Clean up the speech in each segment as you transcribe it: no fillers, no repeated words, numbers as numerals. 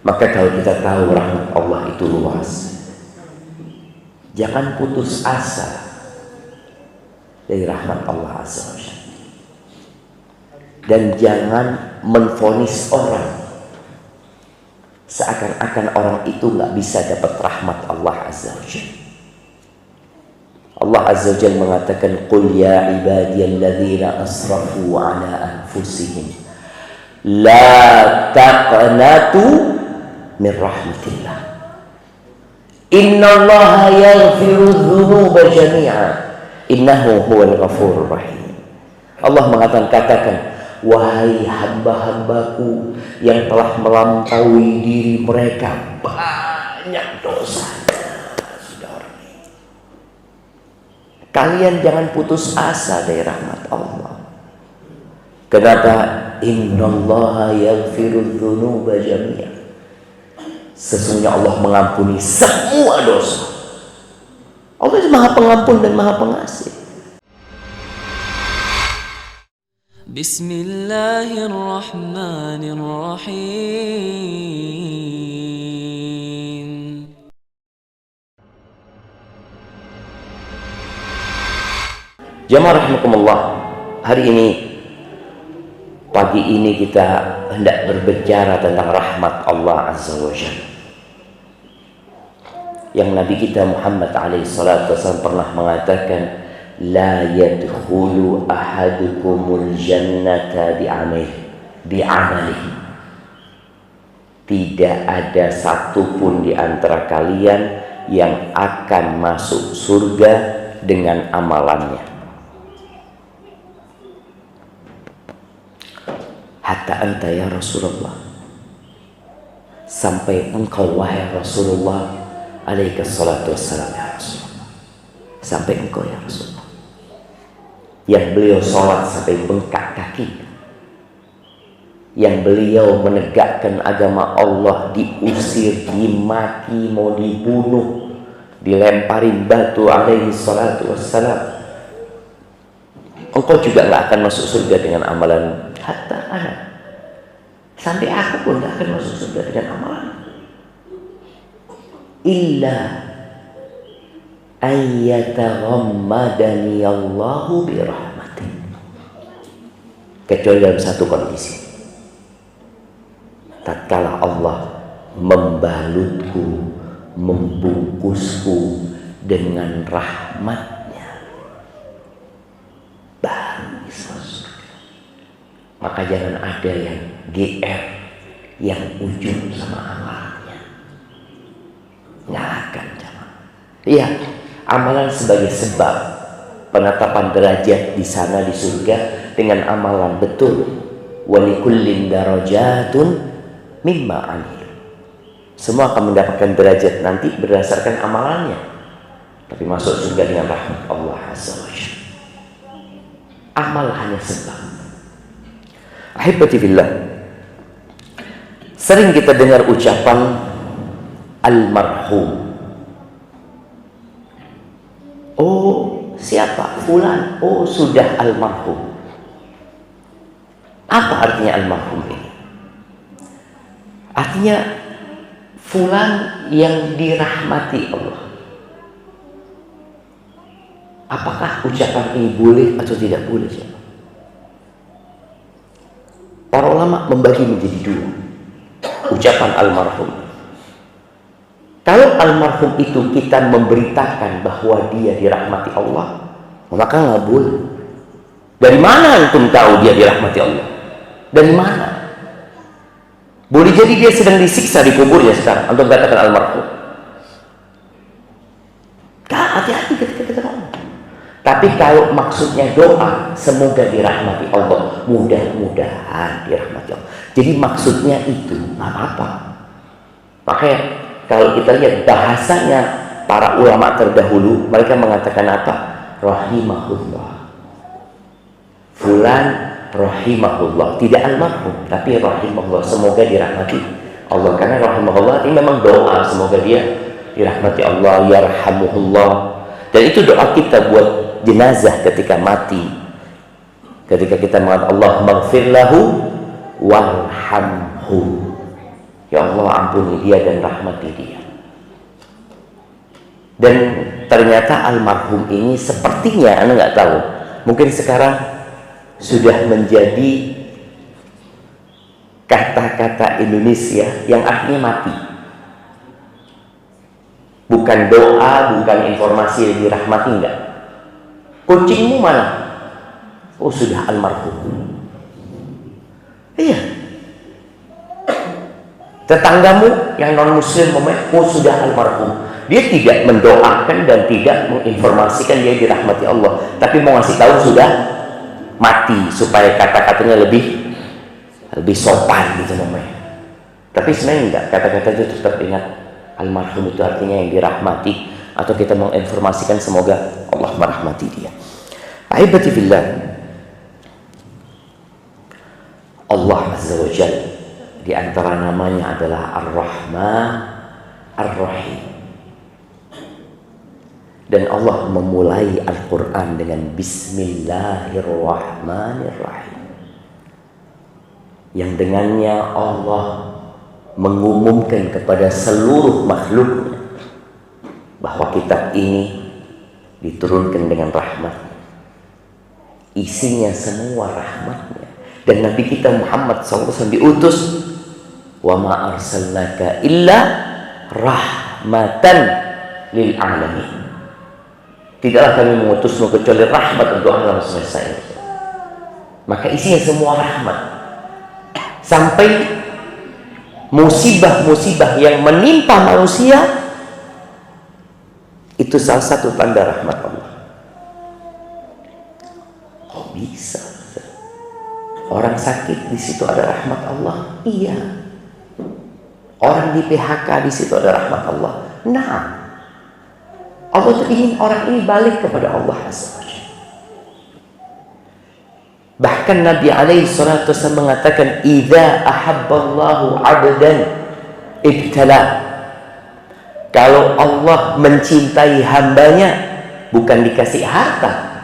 Maka kalau kita tahu rahmat Allah itu luas, jangan putus asa dari rahmat Allah Azza wa Jalla. Dan jangan menvonis orang seakan-akan orang itu nggak bisa dapat rahmat Allah Azza wa Jalla. Allah Azza wa Jalla mengatakan, "Qul ya ibadiyalladzina asrafu ala anfusihim la taqnatu min rahmatillah. Innallaha yaghfiru dzunuba jami'a. Innahu huwal ghafurur rahim." Allah mengatakan, katakan, wahai hamba-hambaku yang telah melampaui diri mereka banyak dosanya, saudara. Kalian jangan putus asa dari rahmat Allah. Kenapa? Innallaha yaghfiru dzunuba jami'a. Sesungguhnya Allah mengampuni semua dosa. Allah itu Maha Pengampun dan Maha Pengasih. Bismillahirrahmanirrahim. Jamaah rahimakumullah, hari ini, pagi ini kita hendak berbicara tentang rahmat Allah Azza wa Jalla, yang Nabi kita Muhammad alaihi salatu wasallam pernah mengatakan, la yadkhulu ahadukumul jannata bi'amalihi. Tidak ada satupun di antara kalian yang akan masuk surga dengan amalannya. Hatta anta ya Rasulullah, sampai engkau wahai Rasulullah alaihi salatu wassalam, ya Rasulullah, sampai engkau ya Rasulullah. Yang beliau sholat sampai bengkak kaki, yang beliau menegakkan agama Allah, diusir, dimaki, mau dibunuh, dilemparin batu alaihi salatu wassalam. Engkau juga gak akan masuk surga dengan amalan. Hatta anak, sampai aku pun gak akan masuk surga dengan amalan. Illa ayyataghammadani Allahu birahmatin. Kecuali dalam satu kondisi, tatkala Allah membalutku, membungkusku dengan rahmatnya, baru bisa surga. Maka jangan ada yang GR, yang ujung sama amalannya. Nggak akan, jamaah. Iya, amalan sebagai sebab penetapan derajat di sana di surga dengan amalan, betul. Walikullin darajatun mimma amil. Semua akan mendapatkan derajat nanti berdasarkan amalannya. Tapi masuk surga dengan rahmat Allah Azza wa Jalla. Amal hanya sebab. Ahibati fillah, sering kita dengar ucapan almarhum. Oh, siapa? Fulan. Oh, sudah almarhum. Apa artinya almarhum ini? Artinya fulan yang dirahmati Allah. Apakah ucapan ini boleh atau tidak boleh? Para ulama membagi menjadi dua ucapan almarhum. Kalau almarhum itu kita memberitakan bahwa dia dirahmati Allah, maka nggak boleh. Dari mana antum tahu dia dirahmati Allah? Dari mana? Boleh jadi dia sedang disiksa di kuburnya sekarang, antum katakan almarhum. Hati-hati ketika kita ngomong. Tapi kalau maksudnya doa, semoga dirahmati Allah, mudah-mudahan dirahmati Allah. Jadi maksudnya itu nggak apa-apa. Makanya kalau kita lihat bahasanya para ulama terdahulu, mereka mengatakan apa? Rahimahullah. Fulan rahimahullah, tidak almarhum, tapi rahimahullah, semoga dirahmati Allah. Karena rahimahullah ini memang doa, semoga dia dirahmati Allah, yarhamuhullah. Dan itu doa kita buat jenazah ketika mati. Ketika kita mengatakan Allah maghfir lahu warhamhu, Ya Allah, ampuni dia dan rahmati dia. Dan ternyata almarhum ini sepertinya, Anda nggak tahu, mungkin sekarang sudah menjadi kata-kata Indonesia yang artinya mati. Bukan doa, bukan informasi yang dirahmati, enggak. Kucingmu mana? Oh, sudah almarhum. Iya. Tetanggamu yang non muslim, oh sudah almarhum. Dia tidak mendoakan dan tidak menginformasikan dia dirahmati Allah, tapi mau ngasih tahu sudah mati supaya kata-katanya lebih sopan gitu namanya. Tapi sebenarnya enggak, kata-kata itu tetap ingat almarhum itu artinya yang dirahmati, atau kita menginformasikan semoga Allah merahmati dia. Ahibati fillah, Allah Azza wa Jalla di antara namanya adalah Ar-Rahman Ar-Rahim. Dan Allah memulai Al-Quran dengan Bismillahirrahmanirrahim, yang dengannya Allah mengumumkan kepada seluruh makhluknya bahwa kitab ini diturunkan dengan rahmat. Isinya semua rahmatnya. Dan Nabi kita Muhammad SAW diutus, wa ma arsalnaka illa rahmatan lil alamin. Tidaklah kami mengutusmu kecuali rahmat untuk alam semesta ini. Maka isinya semua rahmat. Sampai musibah-musibah yang menimpa manusia itu salah satu tanda rahmat Allah. Kok bisa? Orang sakit di situ ada rahmat Allah? Iya. Orang di PHK di situ ada rahmat Allah? Nah, Allah itu ingin orang ini balik kepada Allah Azza wa Jalla. Bahkan Nabi alaihi salatu wasallam mengatakan, idza ahabballahu 'abdan ibtala. Kalau Allah mencintai hambanya, bukan dikasih harta,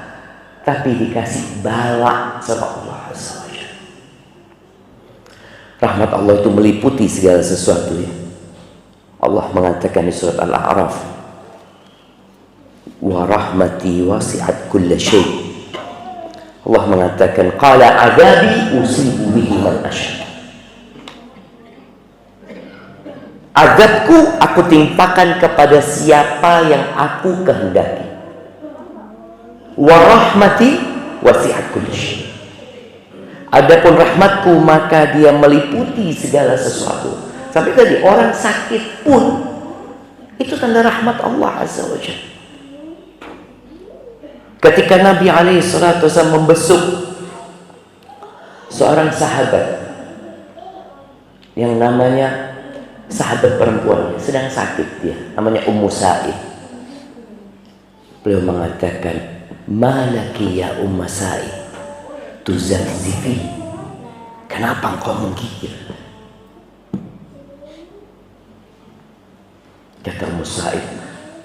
tapi dikasih bala sama Allah Azza wa Jalla. Rahmat Allah itu meliputi segala sesuatu ya. Allah mengatakan di surat Al-A'raf, wa rahmati wasi'at kulla syai'. Allah mengatakan, qala adabi usibu bihi man asya. Azabku aku timpakan kepada siapa yang aku kehendaki. Wa rahmati wasi'at kulla syai'. Adapun rahmatku maka dia meliputi segala sesuatu. Sampai tadi orang sakit pun itu tanda rahmat Allah Azza wa Jalla. Ketika Nabi alaihi salatu wasallam membesuk seorang sahabat yang namanya sahabat perempuan, sedang sakit dia, namanya Ummu Sa'id. Beliau mengatakan, malaki ya Ummu Sa'id tuzazzifi, kenapa engkau menggigil? Kata Ummu Sa'id,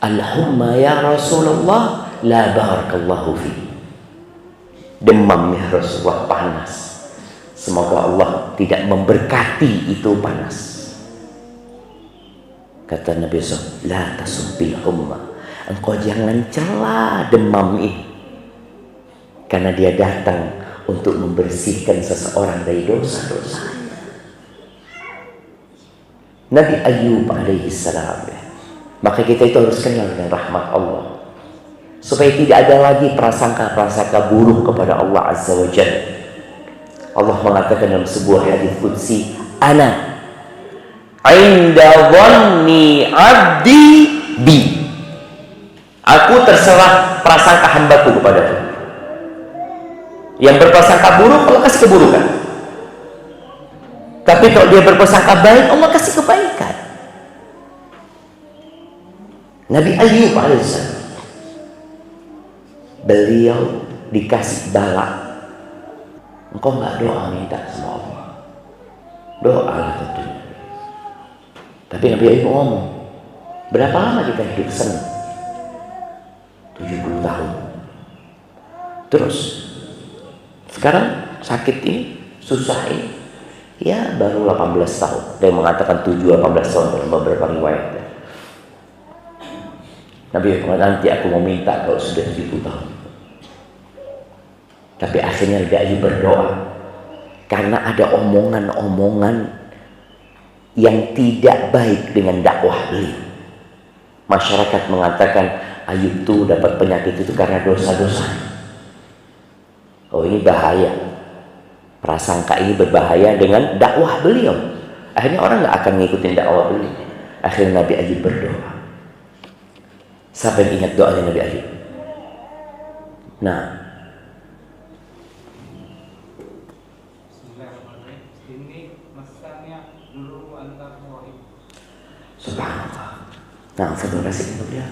Allahumma ya Rasulullah la barakallahu fi. Demam ya Rasulullah, panas, semoga Allah tidak memberkati itu panas. Kata Nabi SAW, la tasubbil humma, engkau jangan cela demam ini, karena dia datang untuk membersihkan seseorang dari dosa-dosa. Nabi Ayyub alaihi salam. Maka kita itu harus kenal dengan rahmat Allah, supaya tidak ada lagi prasangka-prasangka buruk kepada Allah Azza wa Jalla. Allah mengatakan dalam sebuah hadis qudsi, ana inda dhanni abdi bi. Aku terserah prasangka hambaku kepadaku. Yang berprasangka buruk, Allah kasih keburukan. Tapi kalau dia berprasangka baik, Allah kasih kebaikan. Nabi Ayyub alaihissalam, beliau dikasih bala. Engkau nggak doa minta sama Allah, doa lah tentunya. Tapi Nabi Ayyub ngomong, berapa lama kita hidup senang? 70 tahun. Terus sekarang sakit ini, susah ini, Ya baru 18 tahun. Dia mengatakan 7-18 tahun dalam beberapa riwayat. Nabi nanti aku mau minta kalau sudah 70 tahun. Tapi akhirnya Nabi Ayub berdoa karena ada omongan-omongan yang tidak baik dengan dakwah beliau. Masyarakat mengatakan Ayub tuh dapat penyakit itu karena dosa-dosa. Oh ini bahaya. Prasangka ini berbahaya dengan dakwah beliau. Akhirnya orang nggak akan ngikutin dakwah beliau. Akhirnya Nabi Ayub berdoa. Siapa yang ingat doanya Nabi Ayub? Nah, subhanallah. Nah, fadhil kasih untuk dia.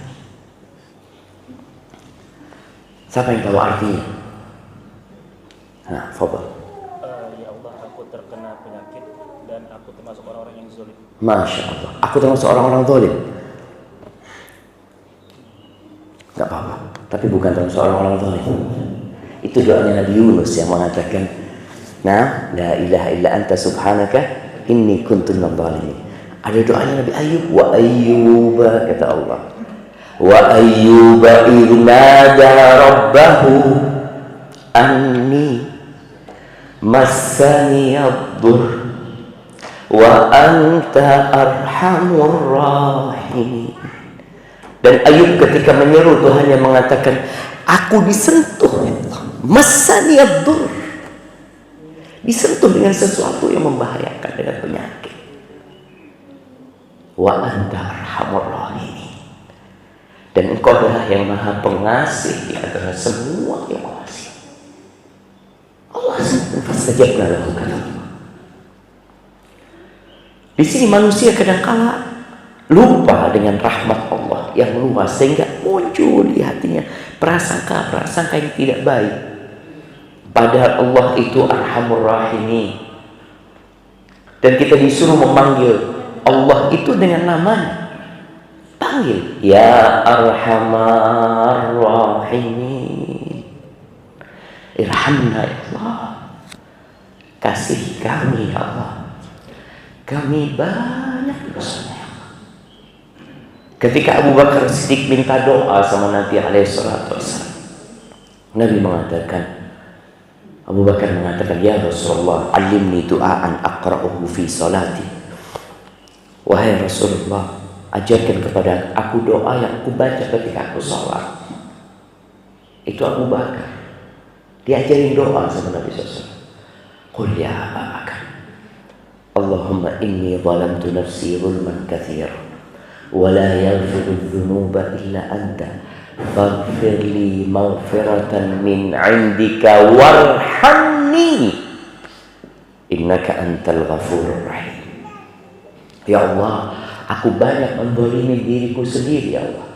Siapa yang tahu artinya? Nah, fadhil. Ya Allah, aku terkena penyakit dan aku termasuk orang-orang yang zalim. Masya Allah, aku termasuk orang-orang zalim. Gak apa-apa, tapi bukan termasuk orang-orang zalim. Itu doanya Nabi Yunus yang mengatakan, nah, la ilaha illa anta subhanaka inni kuntu minadh dhalimin. Ada doanya Nabi Ayub, wa ayyuba, kata Allah, wa ayyuba idnada rabbahu anni massani ad-dur wa anta arhamur rahimin. Dan Ayub ketika menyeru Tuhannya mengatakan, aku disentuh ya Allah, massani ad-dur, disentuh dengan sesuatu yang membahayakan dengan penyakit. Wa anta arhamur rahimin, dan engkau adalah yang maha pengasih di antara semua yang pengasih. Allah fastajabna lahu, kata Allah. Di sini manusia kadang-kala lupa dengan rahmat Allah yang luas sehingga muncul di hatinya prasangka-prasangka yang tidak baik. Padahal Allah itu arhamur rahimin. Dan kita disuruh memanggil Allah itu dengan namanya. Panggil, ya arhamar rahimin, irhamna ya Allah, kasih kami ya Allah, kami banyak dosanya ya Allah. Ketika Abu Bakar Siddiq minta doa sama Nabi alaihissalatu wassalam, Nabi mengatakan, Abu Bakar mengatakan, ya Rasulullah, alimni du'aan aqra'uhu fi salati. Wahai Rasulullah, ajarkan kepada aku doa yang aku baca ketika aku sholat. Itu Abu Bakar diajarin doa sama Nabi SAW. Qul ya Abu Bakar, Allahumma inni zalamtu nafsi zulman katsira wa la yaghfiru dzunuba illa anta faghfir li maghfiratan min 'indika warhamni innaka antal ghafurur rahim. Ya Allah, aku banyak menzalimi diriku sendiri ya Allah.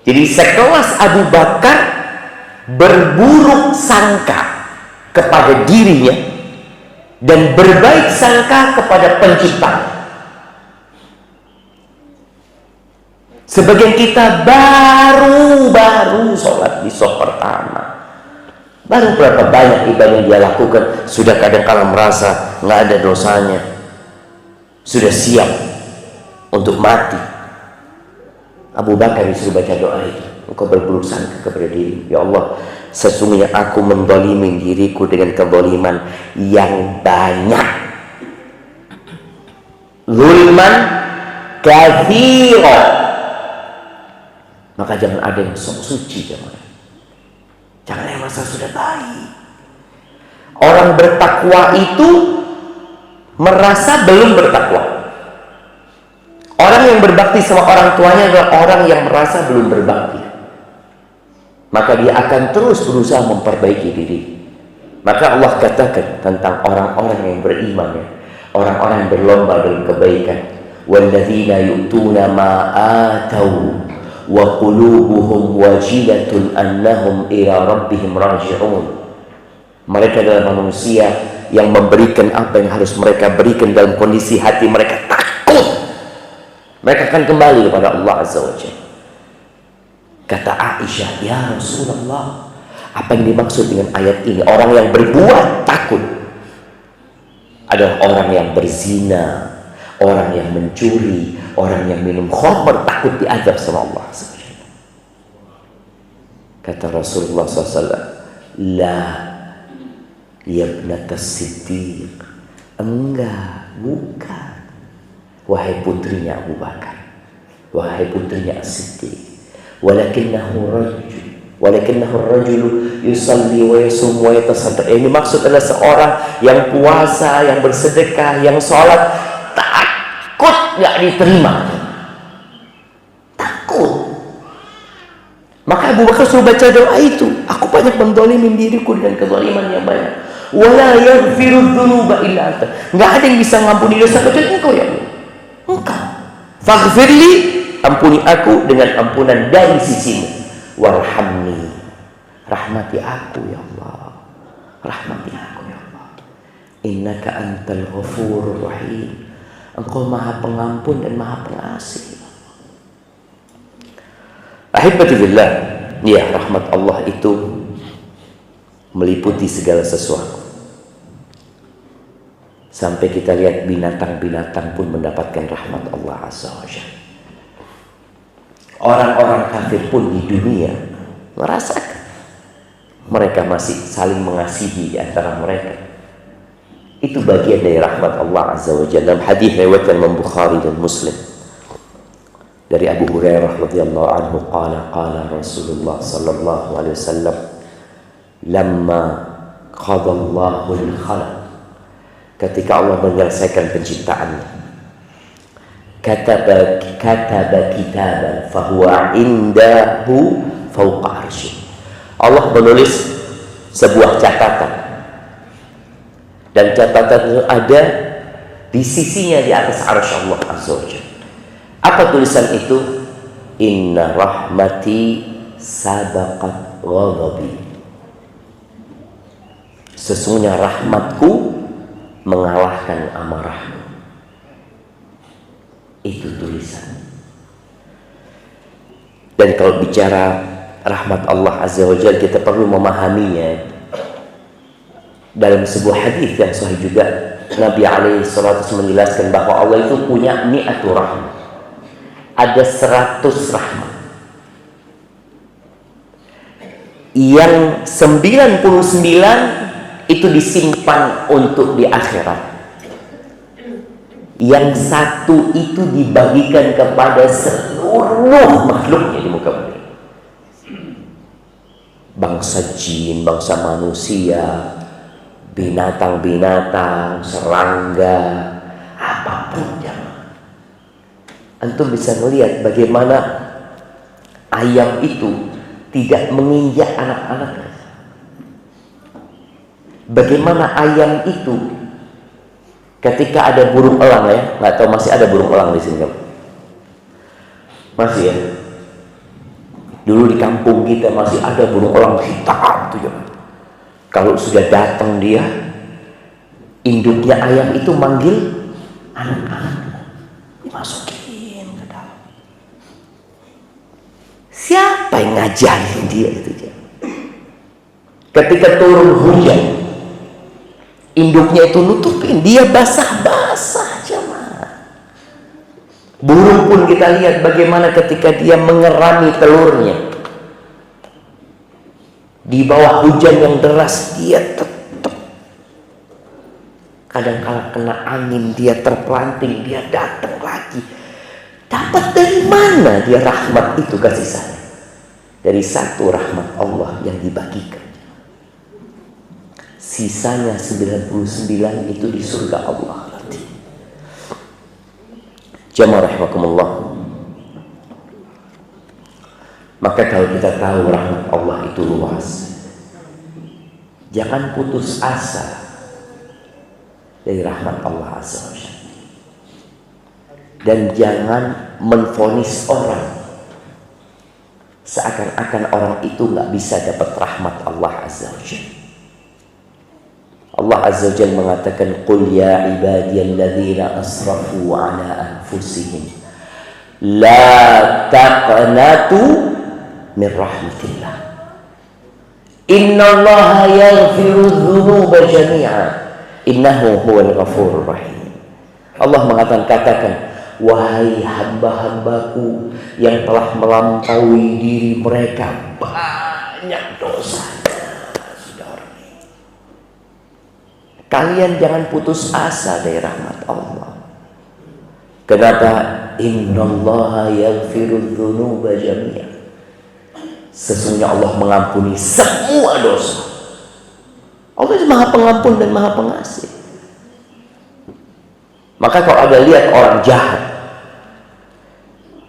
Jadi sekelas Abu Bakar berburuk sangka kepada dirinya dan berbaik sangka kepada pencipta. Sebagian kita baru sholat di sholat pertama, baru berapa banyak ibadah yang dia lakukan, sudah kadang-kala merasa nggak ada dosanya, sudah siap untuk mati. Abu Bakar disuruh baca doa itu. Engkau berburuk sangka kepada diri, ya Allah, sesungguhnya aku mendolimi diriku dengan kezaliman yang banyak. Zulman katsira. Maka jangan ada yang sok suci, jemaah. Jangan yang merasa sudah baik. Orang bertakwa itu merasa belum bertakwa. Orang yang berbakti sama orang tuanya adalah orang yang merasa belum berbakti. Maka dia akan terus berusaha memperbaiki diri. Maka Allah katakan tentang orang-orang yang beriman, ya, orang-orang yang berlomba dalam kebaikan. Walladzina yu'tuna ma atau wa qulubuhum wajilatun annahum ila rabbihim raji'un. Mereka adalah manusia yang memberikan apa yang harus mereka berikan dalam kondisi hati mereka takut. Mereka akan kembali kepada Allah Azza wa Jalla. Kata Aisyah, ya Rasulullah, apa yang dimaksud dengan ayat ini? Orang yang berbuat takut. adalah orang yang berzina, orang yang mencuri, orang yang minum khamr, takut diazab sama Allah. Kata Rasulullah SAW, la yabnata siddiq, enggak, bukan, wahai putrinya Abu Bakar, wahai putrinya As-Siddiq, walakinnahu rajulu yusalli wa yasum wa yatasaddaq. Ini maksud adalah seorang yang puasa, yang bersedekah, yang sholat, takut gak diterima, takut. Maka Abu Bakar suruh baca doa itu, aku banyak mendolimin diriku dengan kezaliman yang banyak. Wala yaghfiru dzunuba illa anta, nggak ada yang bisa ngampuni dosa kecuali engkau ya Allah. Engkau. Faghfirli, ampuni aku dengan ampunan dari sisimu. Warhamni, rahmati aku ya Allah. Rahmati aku ya Allah. Innaka antal ghafurur rahim. Engkau Maha Pengampun dan Maha Pengasih. Ahibati billah, ya, rahmat Allah itu meliputi segala sesuatu. Sampai kita lihat binatang-binatang pun mendapatkan rahmat Allah Azza wa Jalla. Orang-orang kafir pun di dunia merasakan, mereka masih saling mengasihi di antara mereka. Itu bagian dari rahmat Allah Azza wa Jalla. Dalam hadis riwayat Imam Bukhari dan Muslim dari Abu Hurairah radhiyallahu anhu, qala Rasulullah sallallahu alaihi wasallam, lamma qadallahu al-khalq, ketika Allah menyelesaikan penciptaannya, kataba kitaban fahuwa indahu fawqa arsy. Allah menulis sebuah catatan, dan catatan itu ada di sisinya di atas arsy Allah Azza wa Jalla. Apa tulisan itu? Inna rahmati sabaqat ghadabi. Sesungguhnya rahmatku mengalahkan amarahmu. Itu tulisan. Dan kalau bicara rahmat Allah Azza wa Jalla, kita perlu memahaminya. Dalam sebuah hadis yang sahih juga, Nabi alaihi salatu menjelaskan bahwa Allah itu punya mi'atu rahmat. Ada 100 rahmat. Yang 99 itu disimpan untuk di akhirat. Yang 1 itu dibagikan kepada seluruh makhluknya di muka bumi. Bangsa jin, bangsa manusia, binatang-binatang, serangga, apapun jangan. Antum bisa melihat bagaimana ayam itu tidak menginjak anak-anaknya. Bagaimana ayam itu ketika ada burung elang, ya, nggak tahu masih ada burung elang di sini, masih ya. Dulu di kampung kita masih ada burung elang hitam tuh ya. Kalau sudah datang dia, induknya ayam itu manggil anak-anaknya, dimasukin ke dalam. Siapa yang ngajarin dia itu? Ketika turun hujan, induknya itu nutupin, dia basah-basah jemaah. Burung pun kita lihat bagaimana ketika dia mengerami telurnya di bawah hujan yang deras, dia tetap kadang-kala kena angin, dia terpelanting, dia datang lagi. Dapat dari mana dia rahmat itu, kasih sayang? Dari satu rahmat Allah yang dibagikan. Sisanya 99 itu di surga Allah nanti. Jamaah rahimakumullah. Maka kalau kita tahu rahmat Allah itu luas, jangan putus asa dari rahmat Allah Azza wa Jalla. Dan jangan menvonis orang seakan-akan orang itu nggak bisa dapat rahmat Allah Azza wa Jalla. Allah Azza wa Jalla mengatakan, qul ya ibadiyalladzina asrafu ala anfusihim la taqnatu min rahmatillah innallaha yaghfiru dzunuba jami'a Innahu huwal ghafurur rahim. Allah mengatakan, wahai hamba-hambaku yang telah melampaui diri mereka banyak dosanya, kalian jangan putus asa dari rahmat Allah. Kenapa? Innallaha yaghfirudz dzunuba jami'an. Sesungguhnya Allah mengampuni semua dosa. Allah itu Maha Pengampun dan Maha Pengasih. Maka kalau ada lihat orang jahat,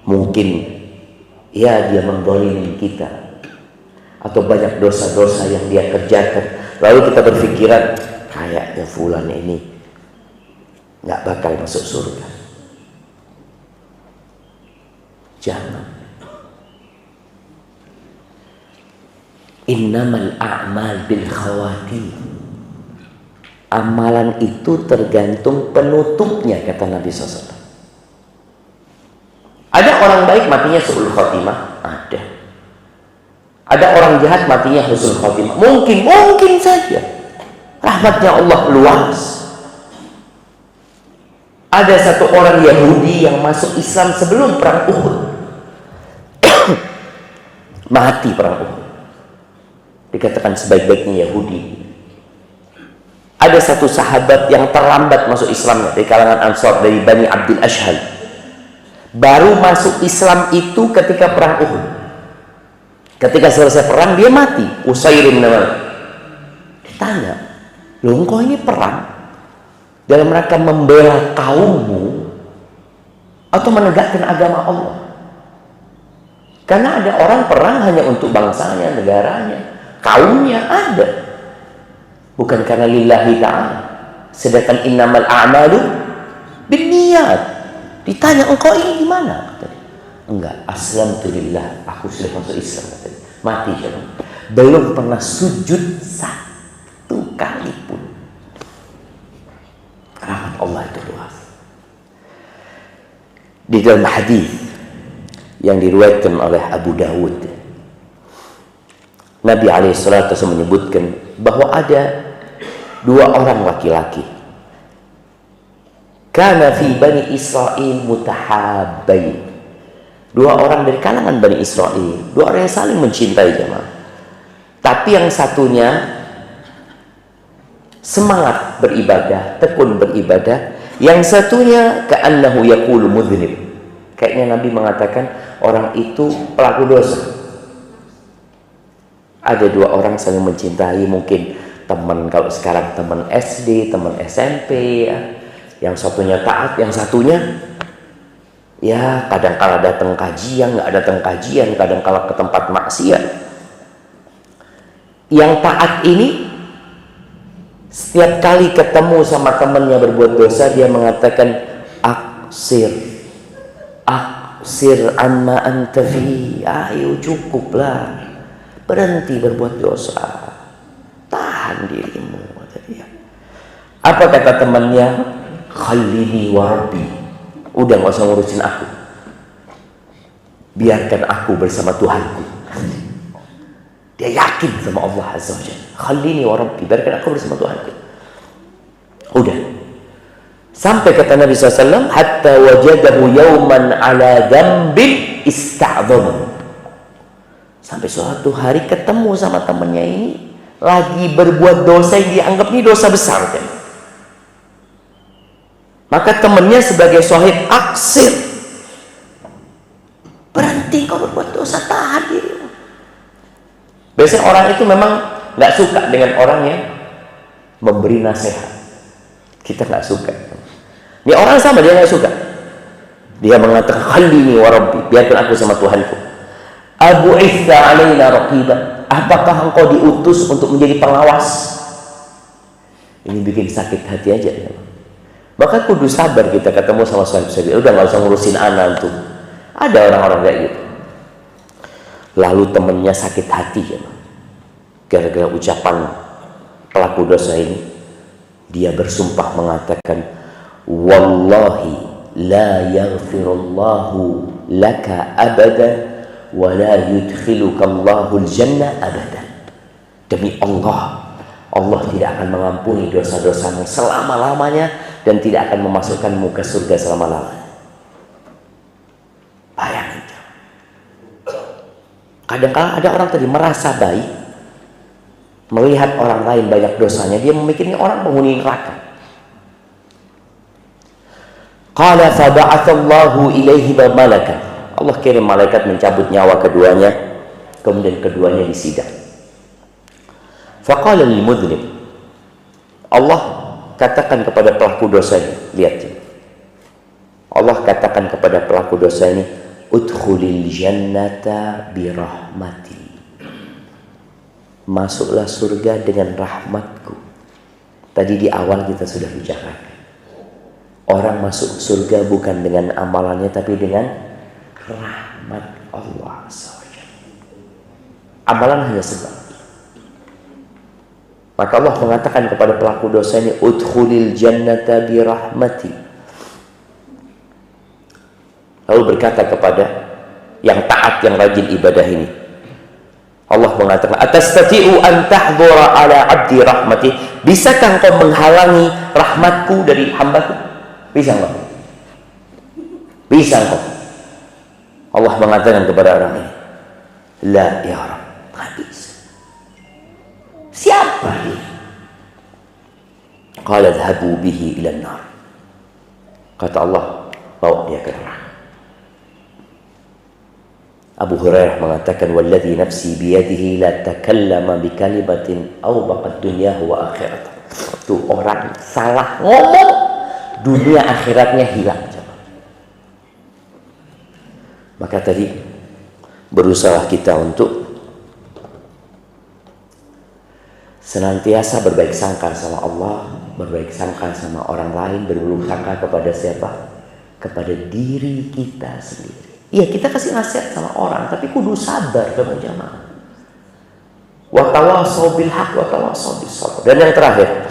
mungkin ya dia mendolimi kita, atau banyak dosa-dosa yang dia kerjakan, lalu kita berpikiran kayaknya fulan ini nggak bakal masuk surga. Jangan. Innamal a'mal bil khawatim. Amalan itu tergantung penutupnya, kata Nabi SAW. Ada orang baik matinya su'ul khatimah, ada. Ada orang jahat matinya husnul khatimah, mungkin saja. Rahmatnya Allah luas. Ada satu orang Yahudi yang masuk Islam sebelum perang Uhud. Mati perang Uhud. Dikatakan sebaik-baiknya Yahudi. Ada satu sahabat yang terlambat masuk Islam dari kalangan Ansar, dari Bani Abdul Ashhal. Baru masuk Islam itu ketika perang Uhud. Ketika selesai perang dia mati. Usairim namanya. Ditanya, loh engkau ini perang dalam rangka membela kaummu atau menegakkan agama Allah? Karena ada orang perang hanya untuk bangsanya, negaranya, kaumnya ada, bukan karena lillahi ta'ala. Sedangkan innamal a'malu binniyat. Ditanya, engkau ini gimana? Enggak, aslamtulillah, aku sudah masuk Islam, katanya. Mati siapa? Belum pernah sujud satu kali pun. Rahmat Allah itu luas. Di dalam hadis yang diriwayatkan oleh Abu Dawud, Nabi alaihissalatu menyebutkan bahwa ada dua orang laki-laki. Kana fi Bani Israel mutahabbain. Dua orang dari kalangan Bani Israel, dua orang yang saling mencintai jemaah. Tapi yang satunya semangat beribadah, tekun beribadah. Yang satunya ka'annahu yaqulu mudhnib. Kayaknya Nabi mengatakan orang itu pelaku dosa. Ada dua orang saling mencintai, mungkin teman, kalau sekarang teman SD, teman SMP ya. Yang satunya taat, yang satunya ya kadang-kala datang kajian, nggak datang kajian, kadang-kala ke tempat maksiat. Yang taat ini setiap kali ketemu sama temannya berbuat dosa, dia mengatakan aksir amma anta fi, ayo cukuplah, berhenti berbuat dosa, tahan dirimu, kata dia. Apa kata temannya? Khallini wa rabbi, udah gak usah ngurusin aku, biarkan aku bersama Tuhanku. Dia yakin sama Allah Azza wa Jalla. Khallini wa rabbi, biarkan aku bersama Tuhanku. Udah. Sampai kata Nabi SAW, hatta wajadahu yawman ala dhanbin ista'dham. Sampai suatu hari ketemu sama temannya ini lagi berbuat dosa yang dianggap ini dosa besar kan. Maka temannya sebagai sahib, aksir, berhenti kau berbuat dosa, tahan dirimu. Biasanya orang itu memang nggak suka dengan orang yang memberi nasihat. Kita nggak suka. Ini orang sama, dia nggak suka. Dia mengatakan khallini wa rabbi, biarkan aku sama Tuhanku. Abu Isa alaina raqiba, apakah engkau diutus untuk menjadi pengawas? Ini bikin sakit hati aja ya. Maka kudu sabar kita ketemu sama sahib-sahib. Udah nggak usah ngurusin anak tuh. Ada orang-orang kayak gitu. Lalu temennya sakit hati ya, gara-gara ucapan pelaku dosa ini. Dia bersumpah mengatakan, wallahi la yaghfirullahu laka abadan wa la yudkhiluka Allahul jannah abadan. Demi Allah, Allah tidak akan mengampuni dosa-dosamu selama-lamanya dan tidak akan memasukkanmu ke surga selama-lamanya. Bayangin. Kadang-kadang ada orang tadi merasa baik, melihat orang lain banyak dosanya, dia memikirnya orang penghuni neraka. Qala fa ba'atsallahu ilaihi malakan. Allah kirim malaikat mencabut nyawa keduanya, kemudian keduanya disidang. Faqala lil mudhnib. Allah katakan kepada pelaku dosa ini, lihat. Allah katakan kepada pelaku dosa ini, udkhulil jannata birahmati. Masuklah surga dengan rahmatku. Tadi di awal kita sudah bicarakan. Orang masuk surga bukan dengan amalannya, tapi dengan rahmat Allah SWT. Amalan hanya sebab. Maka Allah mengatakan kepada pelaku dosa ini, udkhulil jannata birahmati. Lalu berkata kepada yang taat, yang rajin ibadah ini, Allah mengatakan, atastati'u an tahdhura ala 'abdi rahmati. Bisakah engkau menghalangi rahmatku dari hambaku? Bisa enggak? Bisa engkau? Allah mengatakan kepada orang ini, la ya Rabb, tak bisa. Siapa dia? Qala dhhabu bihi ila an-nar. Kata Allah, bawa dia ke neraka. Abu Hurairah mengatakan, walladzi nafsi biyadihi la takallama bi kalimatin aw baqad dunyahu wa akhiratuh. Itu orang salah ngomong, dunia akhiratnya hilang. Maka tadi berusaha kita untuk senantiasa berbaik sangka sama Allah, berbaik sangka sama orang lain, berburuk sangka kepada siapa? Kepada diri kita sendiri. Iya, kita kasih nasihat sama orang, tapi kudu sabar sama jamaah. Wa tawassaw bil haqq wa tawassaw bis sabr. Dan yang terakhir,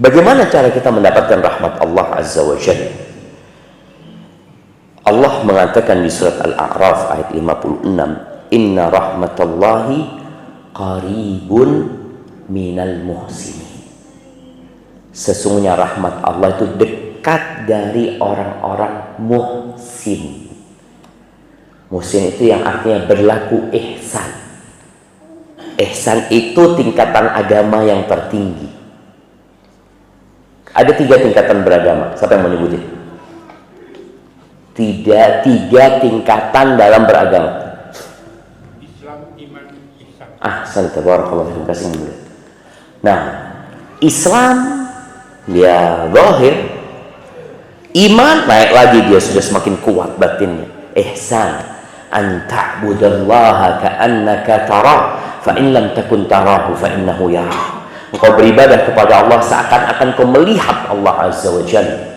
bagaimana cara kita mendapatkan rahmat Allah Azza wa Jalla? Allah mengatakan di surat Al-A'raf ayat 56, inna rahmatallahi qaribun minal muhsinin. Sesungguhnya rahmat Allah itu dekat dari orang-orang muhsin. Muhsin itu yang artinya berlaku ihsan. Ihsan itu tingkatan agama yang tertinggi. Ada 3 tingkatan beragama. Siapa yang menyebutin? Tiga tingkatan dalam beragama. Islam, iman, ihsan. Ahsan, tabarakallah, terima kasih. Nah, Islam dia zahir, iman naik lagi, dia sudah semakin kuat batinnya. Ihsan, an ta'budallaha ka'annaka tarah, fa in lam takun tarahu fa innahu yarah. Engkau beribadah kepada Allah seakan-akan kau melihat Allah Azza wa Jalla.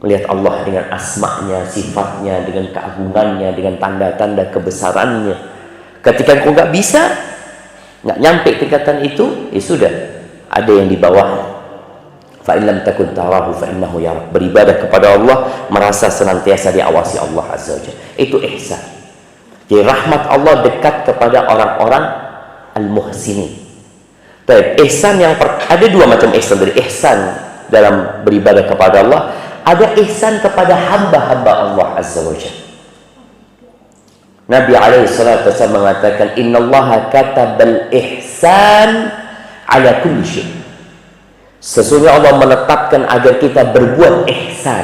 Melihat Allah dengan asma'nya, sifatnya, dengan keagungannya, dengan tanda-tanda kebesarannya. Ketika engkau nggak bisa, nggak nyampe tingkatan itu, ya sudah, ada yang di bawah. Fa in lam takun tarahu fa innahu yarah. Beribadah kepada Allah, merasa senantiasa diawasi Allah Azza wa Jalla. Itu ihsan. Jadi rahmat Allah dekat kepada orang-orang al-muhsinin. Baik, ihsan yang ada 2 macam ihsan. Dari ihsan dalam beribadah kepada Allah, ada ihsan kepada hamba-hamba Allah Azza wa Jalla. Nabi alaihi salatu wasallam mengatakan, innallaha katabal ihsan ala kulli syai'. Sesungguhnya Allah menetapkan agar kita berbuat ihsan.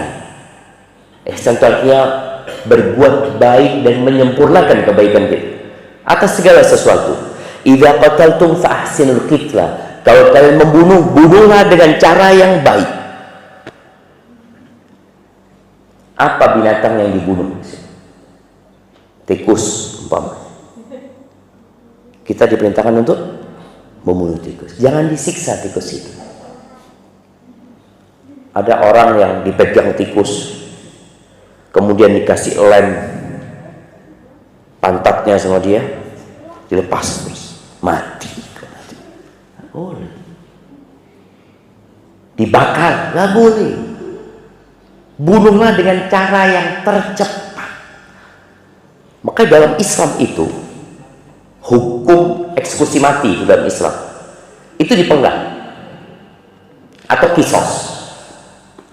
Ihsan itu artinya berbuat baik dan menyempurnakan kebaikan kita atas segala sesuatu. Idza qataltum fa ahsinul qitla. Kalau kalian membunuh, bunuhlah dengan cara yang baik. Apa binatang yang dibunuh? Tikus umpama. Kita diperintahkan untuk membunuh tikus. Jangan disiksa tikus itu. Ada orang yang dipegang tikus, kemudian dikasih lem pantatnya sama dia, dilepas terus, mati. Boleh. Dibakar, nggak boleh. Bunuhlah dengan cara yang tercepat. Maka dalam Islam itu hukum eksekusi mati dalam Islam itu dipenggal atau kisos.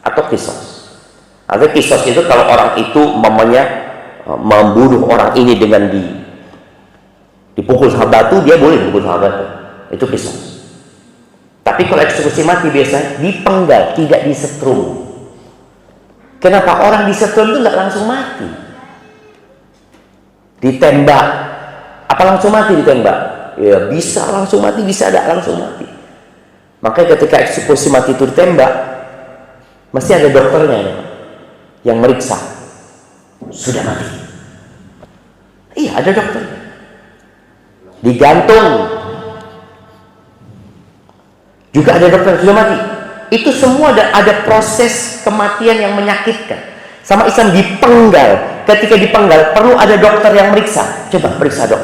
Atau kisos itu kalau orang itu membunuh orang ini dengan dipukul sama batu, dia boleh dipukul sama batu, itu kisos. Tapi kalau eksekusi mati biasanya dipenggal, tidak disetrum. Kenapa? Orang disetrum itu nggak langsung mati, ditembak. Apa langsung mati ditembak? Ya bisa langsung mati, bisa tidak langsung mati. Makanya ketika eksekusi mati itu ditembak, mesti ada dokternya yang meriksa sudah mati. Iya, ada dokter. Digantung juga ada dokter sudah mati. Itu semua ada proses kematian yang menyakitkan. Sama Islam dipenggal. Ketika dipenggal perlu ada dokter yang meriksa. Coba periksa dok,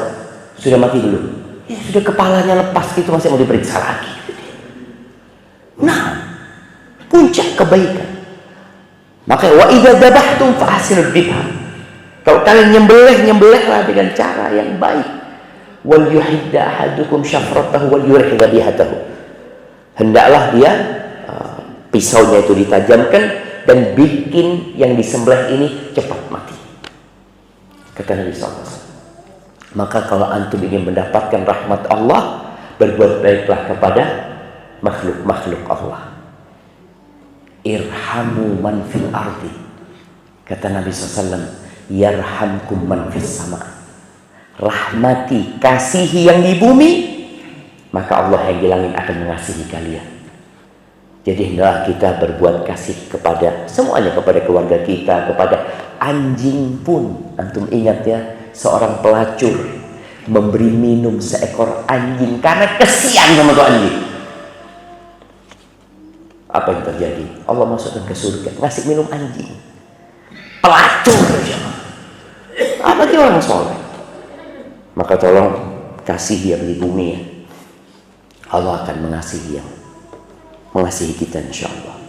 sudah mati dulu. Ya sudah, kepalanya lepas gitu masih mau diperiksa lagi. Nah, puncak kebaikan. Maka wa idza dzabhtum fa ahsinul dzibha. Kalau kalian nyembelihlah dengan cara yang baik. Wal yuhidda ahadukum syafratahu wal yurih dhabihatahu. Hendaklah dia pisaunya itu ditajamkan dan bikin yang disembelih ini cepat mati. Kata Nabi SAW. Maka kalau antum ingin mendapatkan rahmat Allah, berbuat baiklah kepada makhluk-makhluk Allah. Irhamu man fil ardi. Kata Nabi SAW, yarhamkum man fis sama. Rahmati, kasihi yang di bumi, maka Allah yang di langit akan mengasihi kalian. Jadi hendaklah kita berbuat kasih kepada semuanya, kepada keluarga kita, kepada anjing pun. Antum ingat ya, seorang pelacur memberi minum seekor anjing karena kesian sama tuh anjing. Apa yang terjadi? Allah masukkan ke surga, ngasih minum anjing. Pelacur aja. Apa dia orang soleh? Maka tolong kasih yang di bumi ya. Allah akan mengasihi kita insya Allah.